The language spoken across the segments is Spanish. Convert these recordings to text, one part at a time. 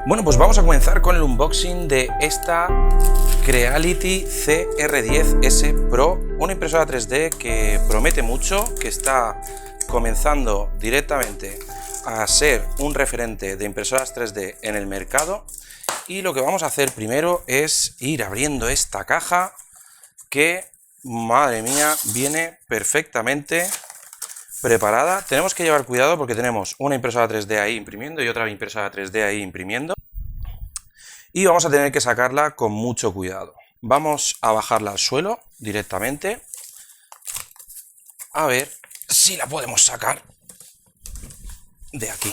Bueno, pues vamos a comenzar con el unboxing de esta Creality CR10S Pro, una impresora 3D que promete mucho, que está comenzando directamente a ser un referente de impresoras 3D en el mercado. Y lo que vamos a hacer primero es ir abriendo esta caja que, madre mía, viene perfectamente preparada. Tenemos que llevar cuidado porque tenemos una impresora 3D ahí imprimiendo y otra impresora 3D ahí imprimiendo. Y vamos a tener que sacarla con mucho cuidado. Vamos a bajarla al suelo directamente. A ver si la podemos sacar de aquí.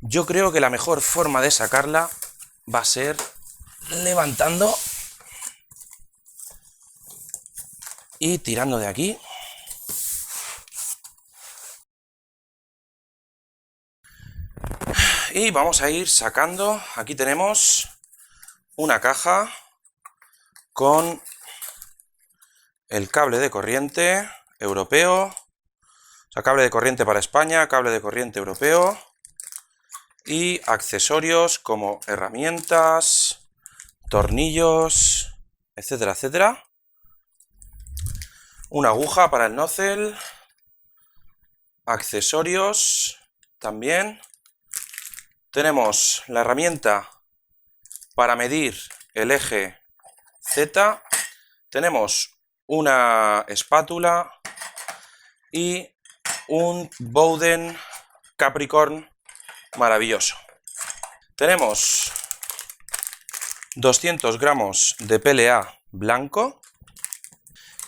Yo creo que la mejor forma de sacarla va a ser levantando y tirando de aquí. Y vamos a ir sacando. Aquí tenemos una caja con el cable de corriente europeo, o sea, cable de corriente para España, cable de corriente europeo y accesorios como herramientas, tornillos, etcétera, etcétera. Una aguja para el nozzle, accesorios también. Tenemos la herramienta para medir el eje Z, tenemos una espátula y un Bowden Capricorn maravilloso. Tenemos 200 gramos de PLA blanco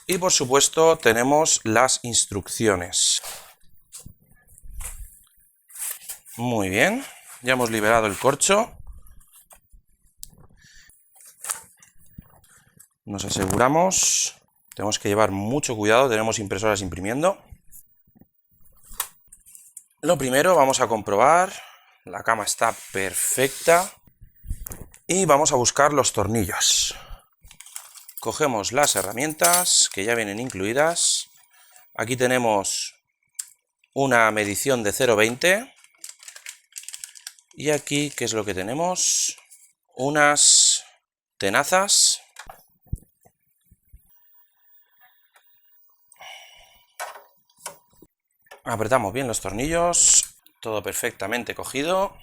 y por supuesto tenemos las instrucciones. Muy bien. Ya hemos liberado el corcho. Nos aseguramos. Tenemos que llevar mucho cuidado, tenemos impresoras imprimiendo. Lo primero, vamos a comprobar. La cama está perfecta. Y vamos a buscar los tornillos. Cogemos las herramientas que ya vienen incluidas. Aquí tenemos una medición de 0,20. Y aquí, ¿qué es lo que tenemos? Unas tenazas. Apretamos bien los tornillos, todo perfectamente cogido.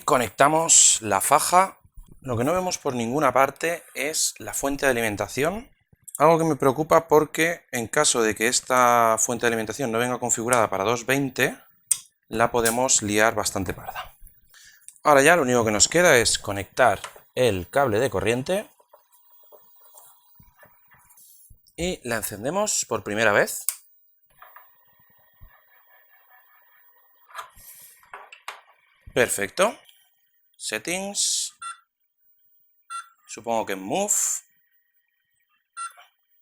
Conectamos la faja. Lo que no vemos por ninguna parte es la fuente de alimentación. Algo que me preocupa porque en caso de que esta fuente de alimentación no venga configurada para 220, la podemos liar bastante parda. Ahora ya lo único que nos queda es conectar el cable de corriente y la encendemos por primera vez. Perfecto. Settings. Supongo que Move.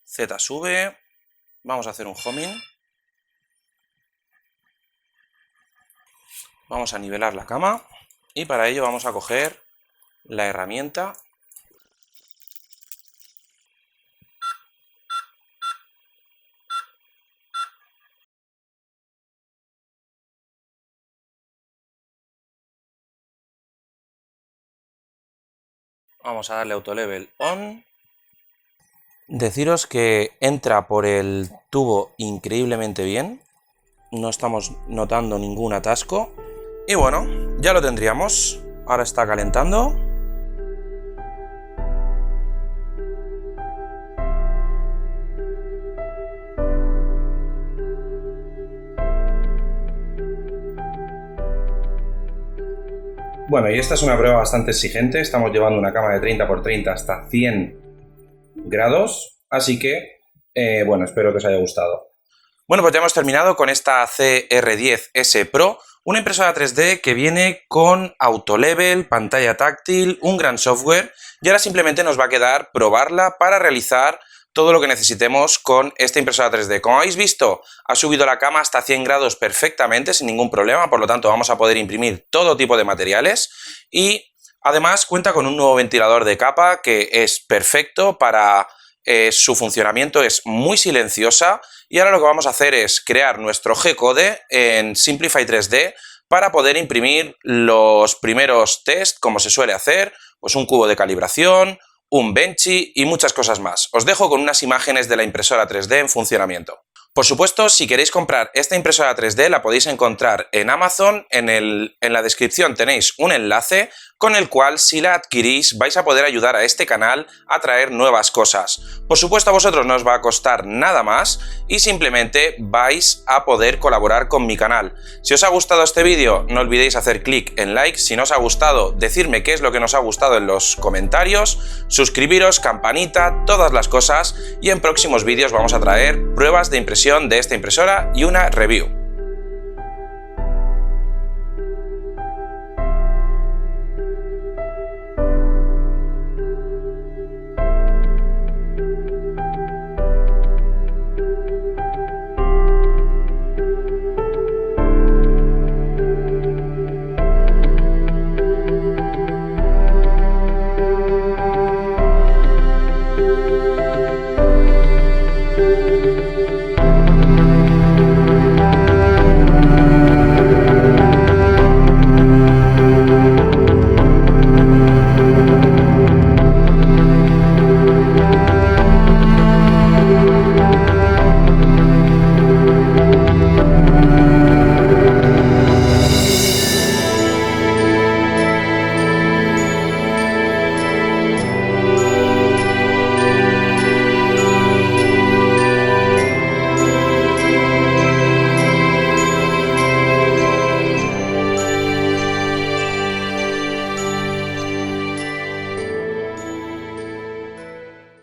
Z sube. Vamos a hacer un homing. Vamos a nivelar la cama. Y para ello vamos a coger la herramienta. Vamos a darle auto level on. Deciros que entra por el tubo increíblemente bien. No estamos notando ningún atasco. Y bueno, ya lo tendríamos. Ahora está calentando. Bueno, y esta es una prueba bastante exigente. Estamos llevando una cama de 30 x 30 hasta 100 grados. Así que, bueno, espero que os haya gustado. Bueno, pues ya hemos terminado con esta CR10S Pro. Una impresora 3D que viene con autolevel, pantalla táctil, un gran software y ahora simplemente nos va a quedar probarla para realizar todo lo que necesitemos con esta impresora 3D. Como habéis visto, ha subido la cama hasta 100 grados perfectamente, sin ningún problema, por lo tanto vamos a poder imprimir todo tipo de materiales y además cuenta con un nuevo ventilador de capa que es perfecto para su funcionamiento, es muy silenciosa. Y ahora lo que vamos a hacer es crear nuestro G-code en Simplify 3D para poder imprimir los primeros test, como se suele hacer, pues un cubo de calibración, un Benchy y muchas cosas más. Os dejo con unas imágenes de la impresora 3D en funcionamiento. Por supuesto, si queréis comprar esta impresora 3D la podéis encontrar en Amazon, en la descripción tenéis un enlace con el cual si la adquirís vais a poder ayudar a este canal a traer nuevas cosas. Por supuesto a vosotros no os va a costar nada más y simplemente vais a poder colaborar con mi canal. Si os ha gustado este vídeo no olvidéis hacer clic en like, si no os ha gustado decirme qué es lo que nos ha gustado en los comentarios, suscribiros, campanita, todas las cosas y en próximos vídeos vamos a traer pruebas de impresión de esta impresora y una review.